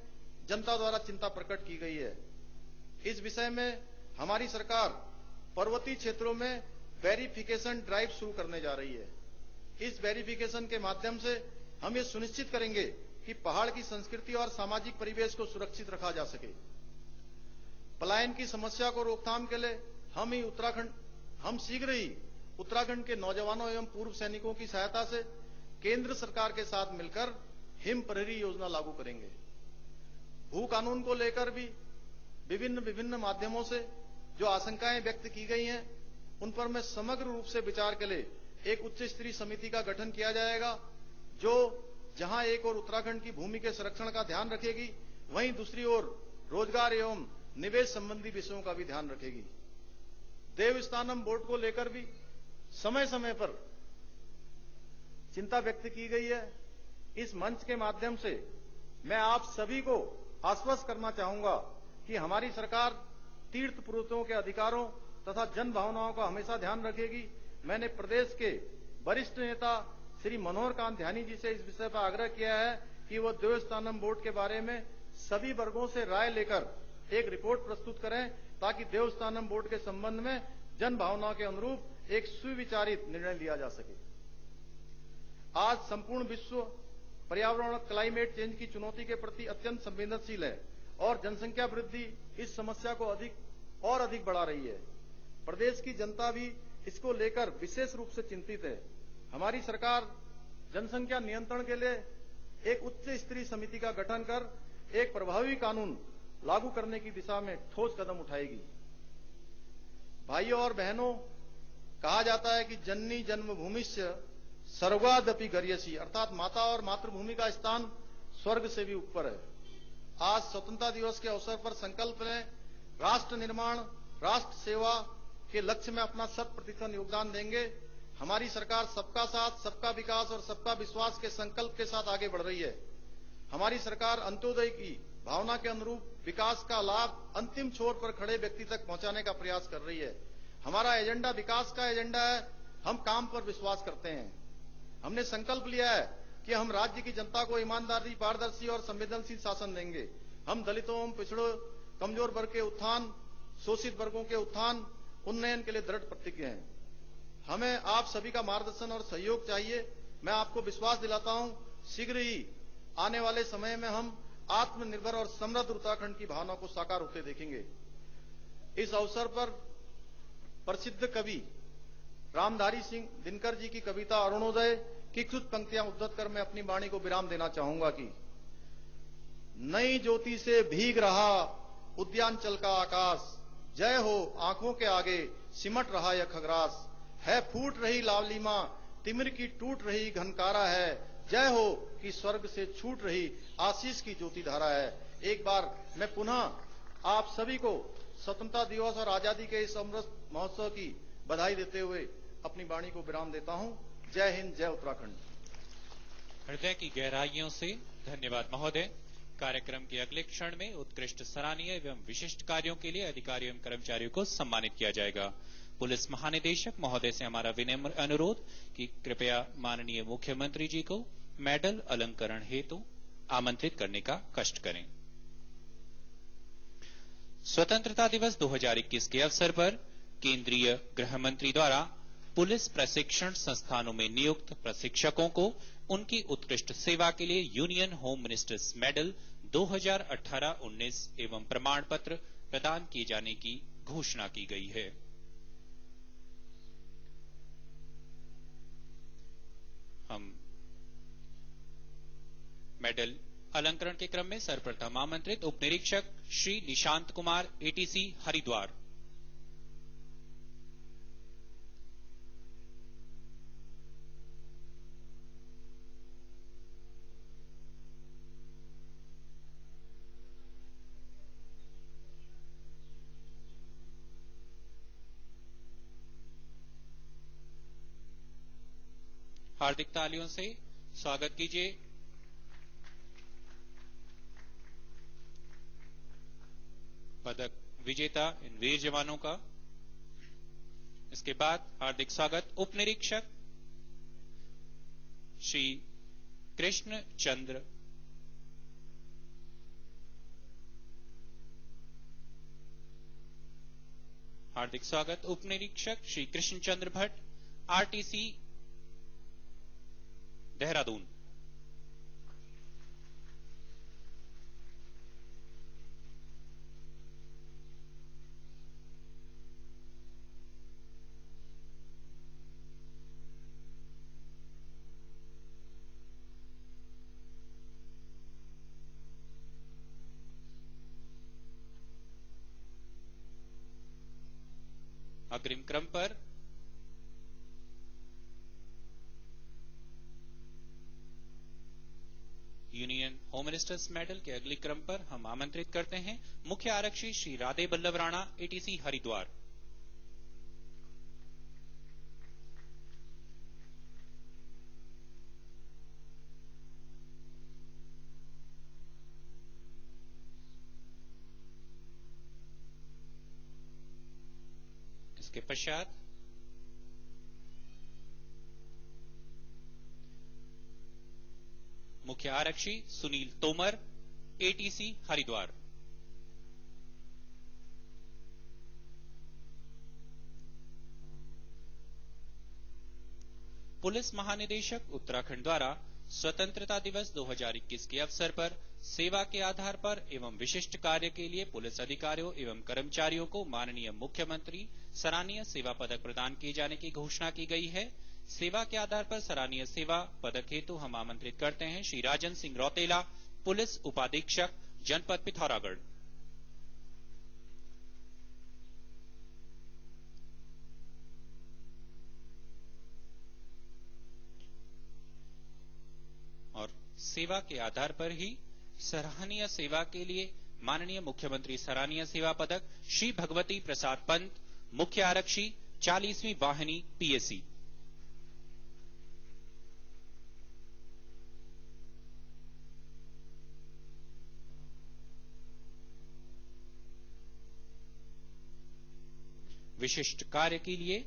जनता द्वारा चिंता प्रकट की गई है। इस विषय में हमारी सरकार पर्वतीय क्षेत्रों में वेरिफिकेशन ड्राइव शुरू करने जा रही है। इस वेरिफिकेशन के माध्यम से हम ये सुनिश्चित करेंगे कि पहाड़ की संस्कृति और सामाजिक परिवेश को सुरक्षित रखा जा सके। पलायन की समस्या को रोकथाम के लिए हम शीघ्र ही उत्तराखंड के नौजवानों एवं पूर्व सैनिकों की सहायता से केंद्र सरकार के साथ मिलकर हिम प्रहरी योजना लागू करेंगे। भू कानून को लेकर भी विभिन्न माध्यमों से जो आशंकाएं व्यक्त की गई हैं, उन पर मैं समग्र रूप से विचार के लिए एक उच्च स्तरीय समिति का गठन किया जाएगा, जो जहां एक ओर उत्तराखंड की भूमि के संरक्षण का ध्यान रखेगी, वहीं दूसरी ओर रोजगार एवं निवेश संबंधी विषयों का भी ध्यान रखेगी। देवस्थानम बोर्ड को लेकर भी समय समय पर चिंता व्यक्त की गई है। इस मंच के माध्यम से मैं आप सभी को आश्वस्त करना चाहूंगा कि हमारी सरकार तीर्थ पुरुषों के अधिकारों तथा जन भावनाओं का हमेशा ध्यान रखेगी। मैंने प्रदेश के वरिष्ठ नेता श्री मनोहर कांत ध्यानी जी से इस विषय पर आग्रह किया है कि वह देवस्थानम बोर्ड के बारे में सभी वर्गों से राय लेकर एक रिपोर्ट प्रस्तुत करें, ताकि देवस्थानम बोर्ड के संबंध में जन भावनाओं के अनुरूप एक सुविचारित निर्णय लिया जा सके। आज संपूर्ण विश्व पर्यावरण और क्लाइमेट चेंज की चुनौती के प्रति अत्यंत संवेदनशील है और जनसंख्या वृद्धि इस समस्या को अधिक बढ़ा रही है। प्रदेश की जनता भी इसको लेकर विशेष रूप से चिंतित है। हमारी सरकार जनसंख्या नियंत्रण के लिए एक उच्च स्तरीय समिति का गठन कर एक प्रभावी कानून लागू करने की दिशा में ठोस कदम उठाएगी। भाइयों और बहनों, कहा जाता है कि जननी जन्मभूमिश्च स्वर्गादपि गर्यसी, अर्थात माता और मातृभूमि का स्थान स्वर्ग से भी ऊपर है। आज स्वतंत्रता दिवस के अवसर पर संकल्प लें, राष्ट्र निर्माण, राष्ट्र सेवा के लक्ष्य में अपना 100% योगदान देंगे। हमारी सरकार सबका साथ, सबका विकास और सबका विश्वास के संकल्प के साथ आगे बढ़ रही है। हमारी सरकार अंत्योदय की भावना के अनुरूप विकास का लाभ अंतिम छोर पर खड़े व्यक्ति तक पहुंचाने का प्रयास कर रही है। हमारा एजेंडा विकास का एजेंडा है। हम काम पर विश्वास करते हैं। हमने संकल्प लिया है कि हम राज्य की जनता को ईमानदारी, पारदर्शी और संवेदनशील शासन देंगे। हम दलितों, पिछड़ों, कमजोर वर्ग के उत्थान, शोषित वर्गों के उत्थान, उन्नयन के लिए दृढ़ प्रतिज्ञ हैं। हमें आप सभी का मार्गदर्शन और सहयोग चाहिए। मैं आपको विश्वास दिलाता हूं, शीघ्र ही आने वाले समय में हम आत्मनिर्भर और समृद्ध उत्तराखंड की भावना को साकार होते देखेंगे। इस अवसर पर प्रसिद्ध कवि रामधारी सिंह दिनकर जी की कविता अरुणोदय की कुछ पंक्तियां उद्धृत कर मैं अपनी वाणी को विराम देना चाहूंगा कि नई ज्योति से भीग रहा उद्यानचल का आकाश, जय हो आंखों के आगे सिमट रहा यह खगरास, है फूट रही लालिमा तिमिर की टूट रही घनकारा है, जय हो कि स्वर्ग से छूट रही आशीष की ज्योति धारा है। एक बार मैं पुनः आप सभी को स्वतंत्रता दिवस और आजादी के इस अमृत महोत्सव की बधाई देते हुए अपनी वाणी को विराम देता हूं। जय हिंद, जय उत्तराखंड। हृदय की गहराइयों से धन्यवाद महोदय। कार्यक्रम के अगले क्षण में उत्कृष्ट, सराहनीय एवं विशिष्ट कार्यों के लिए अधिकारियों एवं कर्मचारियों को सम्मानित किया जाएगा। पुलिस महानिदेशक महोदय से हमारा विनम्र अनुरोध कि कृपया माननीय मुख्यमंत्री जी को मेडल अलंकरण हेतु आमंत्रित करने का कष्ट करें। स्वतंत्रता दिवस 2021 के अवसर पर केंद्रीय गृह मंत्री द्वारा पुलिस प्रशिक्षण संस्थानों में नियुक्त प्रशिक्षकों को उनकी उत्कृष्ट सेवा के लिए यूनियन होम मिनिस्टर्स मेडल 2018-19 एवं प्रमाण पत्र प्रदान किए जाने की घोषणा की गई है। हम मेडल अलंकरण के क्रम में सर्वप्रथम आमंत्रित उप निरीक्षक श्री निशांत कुमार, एटीसी हरिद्वार। हार्दिक तालियों से स्वागत कीजिए पदक विजेता इन वीर जवानों का। इसके बाद हार्दिक स्वागत उप निरीक्षक श्री कृष्ण चंद्र हार्दिक स्वागत उप निरीक्षक श्री कृष्ण चंद्र भट्ट, आरटीसी देहरादून। अग्रिम क्रम पर यूनियन होम मिनिस्टर्स मेडल के अगले क्रम पर हम आमंत्रित करते हैं मुख्य आरक्षी श्री राधे बल्लभ राणा, एटीसी हरिद्वार। इसके पश्चात मुख्य आरक्षी सुनील तोमर, एटीसी हरिद्वार। पुलिस महानिदेशक उत्तराखंड द्वारा स्वतंत्रता दिवस 2021 के अवसर पर सेवा के आधार पर एवं विशिष्ट कार्य के लिए पुलिस अधिकारियों एवं कर्मचारियों को माननीय मुख्यमंत्री सराहनीय सेवा पदक प्रदान किए जाने की घोषणा की गई है। सेवा के आधार पर सराहनीय सेवा पदक हेतु हम आमंत्रित करते हैं श्री राजन सिंह रौतेला, पुलिस उपाधीक्षक, जनपद पिथौरागढ़। और सेवा के आधार पर ही सराहनीय सेवा के लिए माननीय मुख्यमंत्री सराहनीय सेवा पदक श्री भगवती प्रसाद पंत, मुख्य आरक्षी 40वीं वाहिनी पीएसी। विशिष्ट कार्य के लिए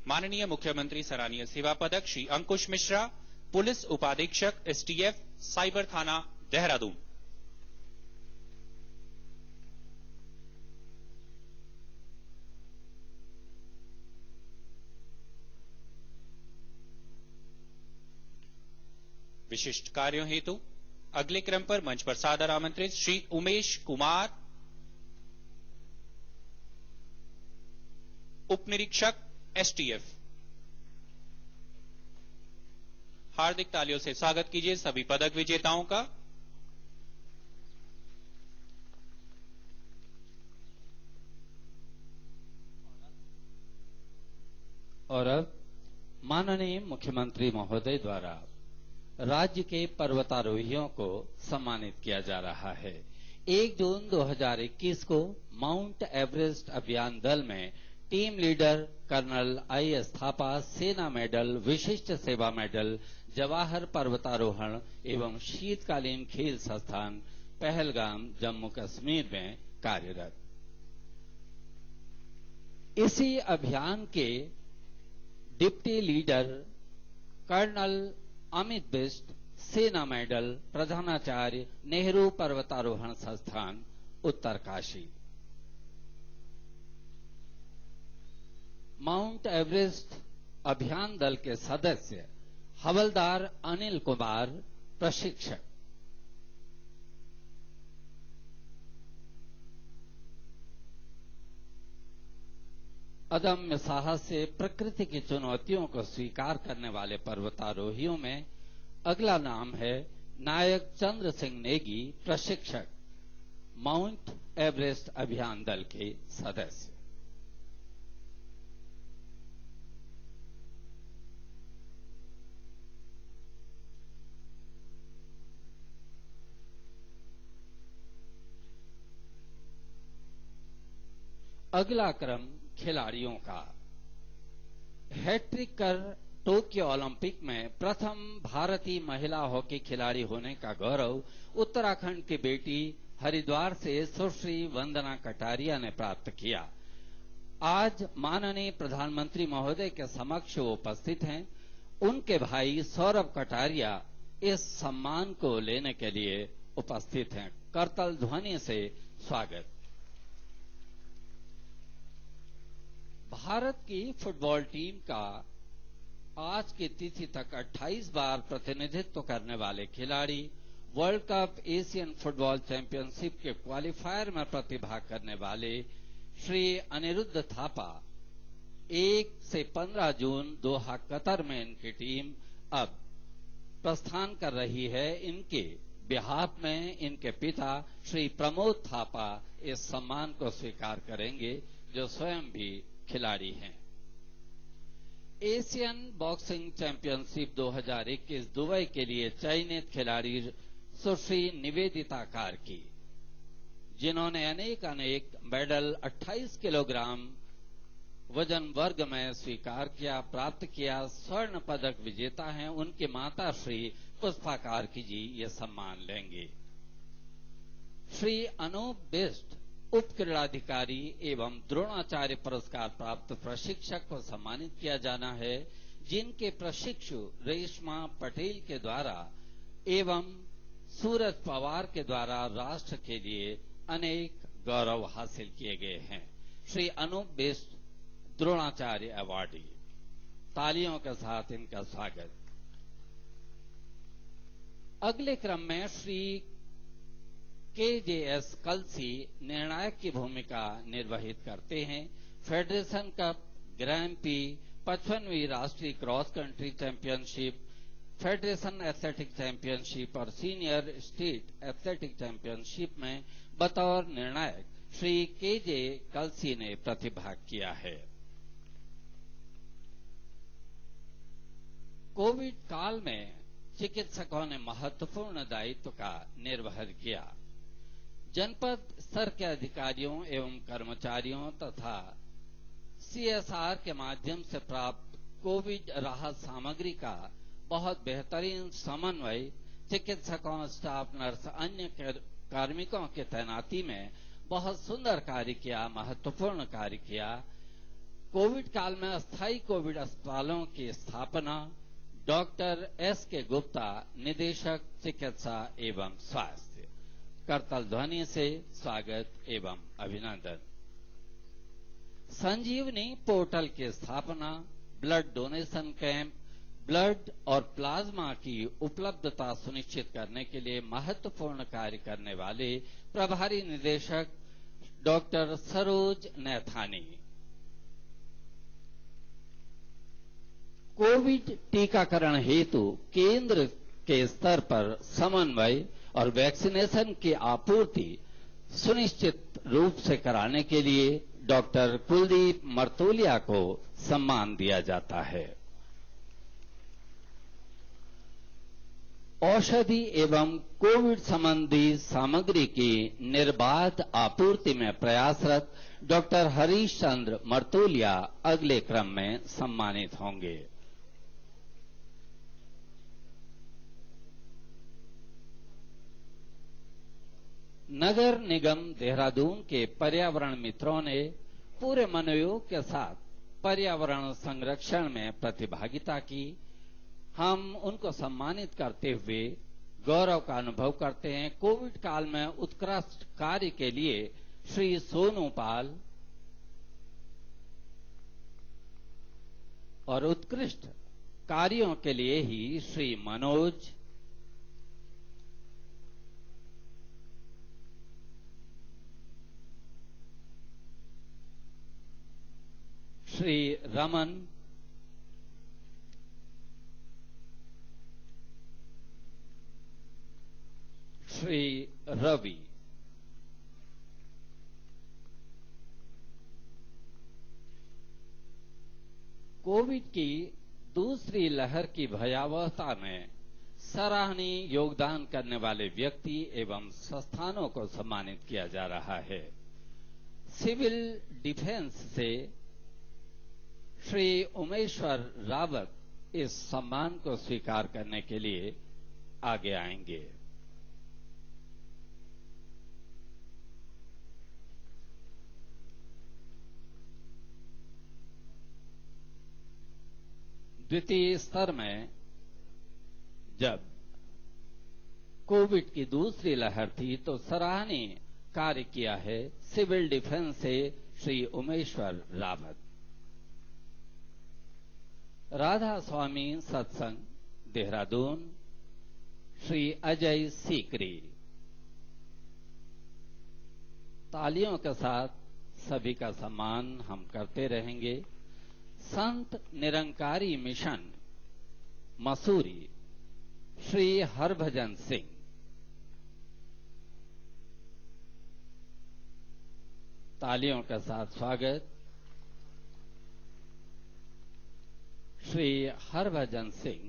माननीय मुख्यमंत्री सराहनीय सेवा पदक श्री अंकुश मिश्रा, पुलिस उपाधीक्षक एसटीएफ, साइबर थाना देहरादून। विशिष्ट कार्यों हेतु अगले क्रम पर मंच पर सादर आमंत्रित श्री उमेश कुमार, उप निरीक्षक एसटीएफ। हार्दिक तालियों से स्वागत कीजिए सभी पदक विजेताओं का। और अब माननीय मुख्यमंत्री महोदय द्वारा राज्य के पर्वतारोहियों को सम्मानित किया जा रहा है। 1 जून 2021 को माउंट एवरेस्ट अभियान दल में team leader colonel I S. Thapa सेना मेडल, विशिष्ट सेवा मेडल, जवाहर पर्वतारोहण एवं शीतकालीन खेल संस्थान पहलगाम जम्मू कश्मीर में कार्यरत। इसी अभियान के deputy leader colonel Amit Bisht सेना मेडल, प्रधानाचार्य नेहरू पर्वतारोहण संस्थान उत्तरकाशी। माउंट एवरेस्ट अभियान दल के सदस्य हवलदार अनिल कुमार, प्रशिक्षक। अदम्य साहस से प्रकृति की चुनौतियों को स्वीकार करने वाले पर्वतारोहियों में अगला नाम है नायक चंद्र सिंह नेगी, प्रशिक्षक, माउंट एवरेस्ट अभियान दल के सदस्य। अगला क्रम खिलाड़ियों का। हैट्रिक कर टोक्यो ओलंपिक में प्रथम भारतीय महिला हॉकी खिलाड़ी होने का गौरव उत्तराखंड की बेटी हरिद्वार से सुश्री वंदना कटारिया ने प्राप्त किया। आज माननीय प्रधानमंत्री महोदय के समक्ष वो उपस्थित हैं। उनके भाई सौरभ कटारिया इस सम्मान को लेने के लिए उपस्थित हैं। करताल ध्वनि से स्वागत। भारत की फुटबॉल टीम का आज की तिथि तक 28 बार प्रतिनिधित्व करने वाले खिलाड़ी world cup Asian football championship के क्वालिफायर में प्रतिभाग करने वाले श्री अनिरुद्ध थापा 1 से 15 जून दोहा कतर में इनकी टीम अब प्रस्थान कर रही है। इनके बिहाफ में इनके पिता श्री प्रमोद थापा इस सम्मान को स्वीकार करेंगे, जो स्वयं भी खिलाड़ी हैं। एशियन बॉक्सिंग चैंपियनशिप 2021 दुबई के लिए चयनित खिलाड़ी सुश्री निवेदिता कार्की, जिन्होंने अनेक मेडल 28 किलोग्राम वजन वर्ग में प्राप्त किया, स्वर्ण पदक विजेता हैं। उनकी माता श्री पुष्पा कार्की जी ये सम्मान लेंगे। श्री अनूप बिष्ट उप क्रीड़ाधिकारी एवं द्रोणाचार्य पुरस्कार प्राप्त प्रशिक्षक को सम्मानित किया जाना है, जिनके प्रशिक्षु रेशमा पटेल के द्वारा एवं सूरज पवार के द्वारा राष्ट्र के लिए अनेक गौरव हासिल किए गए हैं। श्री अनूप बिष्ट द्रोणाचार्य अवार्डी, तालियों के साथ इनका स्वागत। अगले क्रम में श्री KJS कलसी निर्णायक की भूमिका निर्वहित करते हैं। फेडरेशन कप, ग्रैंड पी, 55वीं राष्ट्रीय cross country championship, federation athletic championship और सीनियर स्टेट एथलेटिक चैंपियनशिप में बतौर निर्णायक श्री KJ कलसी ने प्रतिभाग किया है। कोविड काल में चिकित्सकों ने महत्वपूर्ण दायित्व का निर्वहन किया। जनपद स्तर के अधिकारियों एवं कर्मचारियों तथा CSR के माध्यम से प्राप्त कोविड राहत सामग्री का बहुत बेहतरीन समन्वय, चिकित्सकों, स्टाफ नर्स, अन्य कार्मिकों की तैनाती में बहुत सुंदर कार्य किया, महत्वपूर्ण कार्य किया। कोविड काल में अस्थायी कोविड अस्पतालों की स्थापना डॉक्टर SK गुप्ता, निदेशक चिकित्सा एवं स्वास्थ्य। करताल ध्वनि से स्वागत एवं अभिनंदन। संजीवनी पोर्टल की स्थापना, ब्लड डोनेशन कैंप, ब्लड और प्लाज्मा की उपलब्धता सुनिश्चित करने के लिए महत्वपूर्ण कार्य करने वाले प्रभारी निदेशक डॉक्टर सरोज नैथानी। कोविड टीकाकरण हेतु केंद्र के स्तर पर समन्वय और वैक्सीनेशन की आपूर्ति सुनिश्चित रूप से कराने के लिए डॉक्टर कुलदीप मर्तोलिया को सम्मान दिया जाता है। औषधि एवं कोविड संबंधी सामग्री की निर्बाध आपूर्ति में प्रयासरत डॉक्टर हरीश चंद्र मर्तोलिया अगले क्रम में सम्मानित होंगे। नगर निगम देहरादून के पर्यावरण मित्रों ने पूरे मनोयोग के साथ पर्यावरण संरक्षण में प्रतिभागिता की। हम उनको सम्मानित करते हुए गौरव का अनुभव करते हैं। कोविड काल में उत्कृष्ट कार्य के लिए श्री सोनू पाल और उत्कृष्ट कार्यों के लिए ही श्री मनोज, श्री रमन, श्री रवि, कोविड की दूसरी लहर की भयावहता में सराहनीय योगदान करने वाले व्यक्ति एवं संस्थानों को सम्मानित किया जा रहा है। सिविल डिफेंस से श्री उमेश्वर रावत इस सम्मान को स्वीकार करने के लिए आगे आएंगे। द्वितीय स्तर में जब कोविड की दूसरी लहर थी तो सराहनीय कार्य किया है सिविल डिफेंस से श्री उमेश्वर रावत। राधा स्वामी सत्संग देहरादून श्री अजय सीकरी। तालियों के साथ सभी का सम्मान हम करते रहेंगे। संत निरंकारी मिशन मसूरी श्री हरभजन सिंह। तालियों के साथ स्वागत श्री हरभजन सिंह,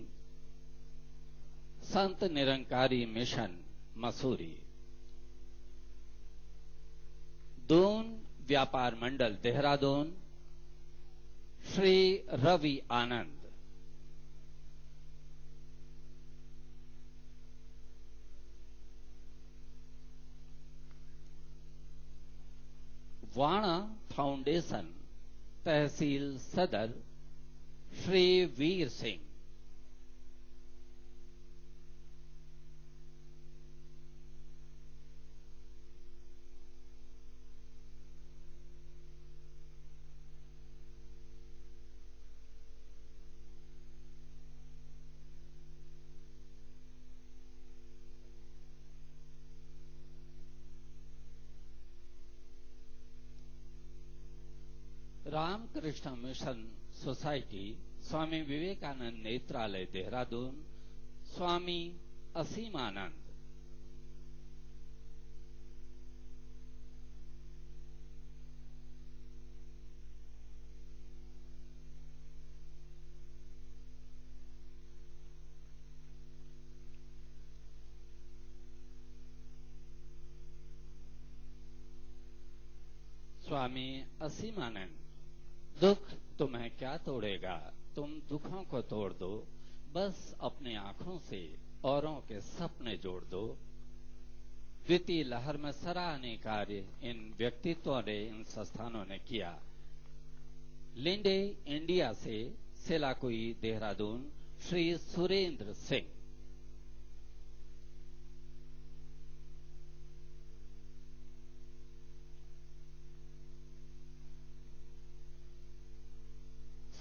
संत निरंकारी मिशन मसूरी। दून व्यापार मंडल देहरादून श्री रवि आनंद। वाणा फाउंडेशन तहसील सदर श्री वीर सिंह। रामकृष्ण मिशन सोसाइटी स्वामी विवेकानंद नेत्रालय देहरादून स्वामी असीमानंद। स्वामी असीमानंद। दुख तुम्हें क्या तोड़ेगा, तुम दुखों को तोड़ दो, बस अपनी आंखों से औरों के सपने जोड़ दो। द्वितीय लहर में सराहनीय कार्य इन व्यक्तित्वों ने, इन संस्थानों ने किया। लिंडे इंडिया से Selaqui Dehradun Shri Surendra Singh.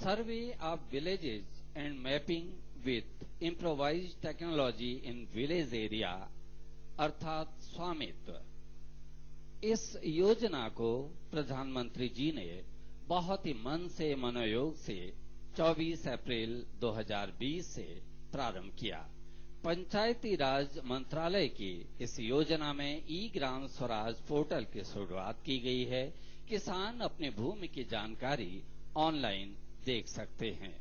Survey of villages and mapping with improvised technology in village area अर्थात स्वामित्व। इस योजना को प्रधानमंत्री जी ने बहुत ही मन से, मनोयोग से 24 अप्रैल 2020 से प्रारंभ किया। पंचायती राज मंत्रालय की इस योजना में ई ग्राम स्वराज पोर्टल की शुरुआत की गई है। किसान अपनी भूमि की जानकारी ऑनलाइन देख सकते हैं।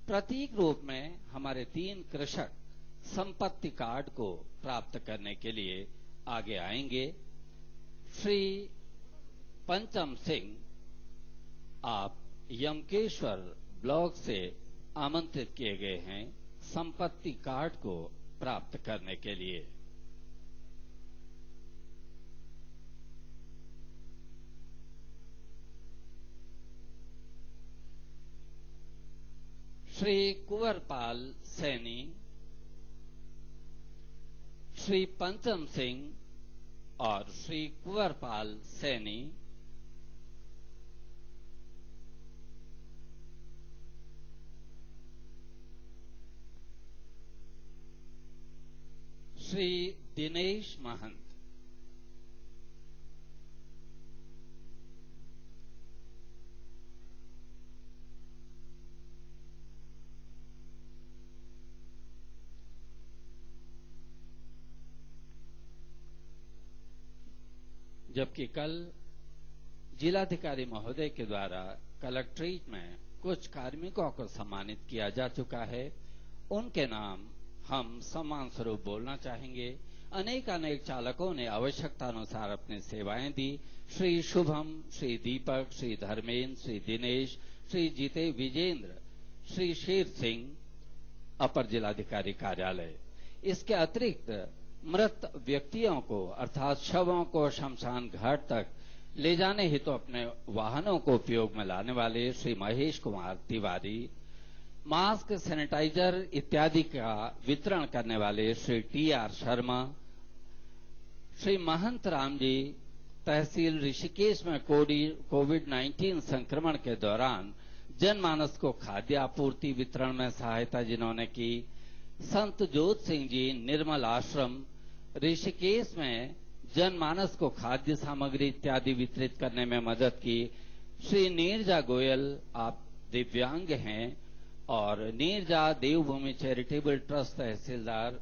प्रतीक रूप में हमारे 3 कृषक संपत्ति कार्ड को प्राप्त करने के लिए आगे आएंगे। श्री पंचम सिंह, आप यमकेश्वर ब्लॉक से आमंत्रित किए गए हैं संपत्ति कार्ड को प्राप्त करने के लिए। श्री कुंवरपाल सैनी, श्री पंचम सिंह और श्री कुंवरपाल सैनी श्री दिनेश महंत। जबकि कल जिलाधिकारी महोदय के द्वारा कलेक्ट्रेट में कुछ कार्मिकों को सम्मानित किया जा चुका है, उनके नाम हम सम्मान स्वरूप बोलना चाहेंगे। अनेक चालकों ने आवश्यकता अनुसार अपनी सेवाएं दी। श्री शुभम, श्री दीपक, श्री धर्मेंद्र, श्री दिनेश, श्री जीते विजेंद्र, श्री शेर सिंह अपर जिलाधिकारी कार्यालय। इसके अतिरिक्त मृत व्यक्तियों को अर्थात शवों को शमशान घाट तक ले जाने हेतु अपने वाहनों को उपयोग में लाने वाले श्री महेश कुमार तिवारी, मास्क, सैनिटाइजर इत्यादि का वितरण करने वाले श्री टी.आर. शर्मा, श्री महंत राम जी, तहसील ऋषिकेश में कोविड-19 संक्रमण के दौरान जनमानस को खाद्य आपूर्ति वितरण में सहायता जिन्होंने की, संत जोत सिंह जी, निर्मल आश्रम ऋषिकेश में जनमानस को खाद्य सामग्री इत्यादि वितरित करने में मदद की, श्री नीरजा गोयल, आप दिव्यांग हैं और नीरजा देवभूमि चैरिटेबल ट्रस्ट तहसीलदार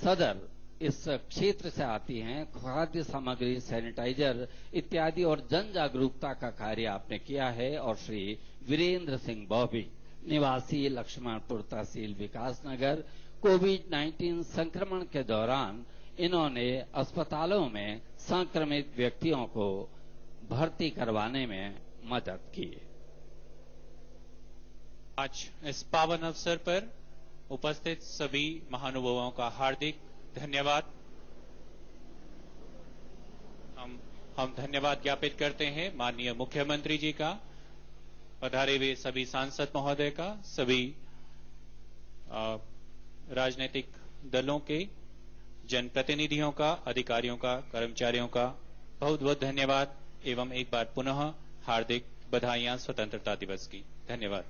सदर इस क्षेत्र से आती हैं, खाद्य सामग्री, सैनिटाइजर इत्यादि और जन जागरूकता का कार्य आपने किया है। और श्री वीरेंद्र सिंह बॉबी, निवासी लक्ष्मणपुर तहसील विकासनगर, कोविड-19 संक्रमण के दौरान इन्होंने अस्पतालों में संक्रमित व्यक्तियों को भर्ती करवाने में मदद की। आज इस पावन अवसर पर उपस्थित सभी महानुभावों का हार्दिक धन्यवाद। हम धन्यवाद ज्ञापित करते हैं माननीय मुख्यमंत्री जी का, पधारे हुए सभी सांसद महोदय का, सभी राजनीतिक दलों के जनप्रतिनिधियों का, अधिकारियों का, कर्मचारियों का बहुत बहुत धन्यवाद एवं एक बार पुनः हार्दिक बधाइयां स्वतंत्रता दिवस की। धन्यवाद।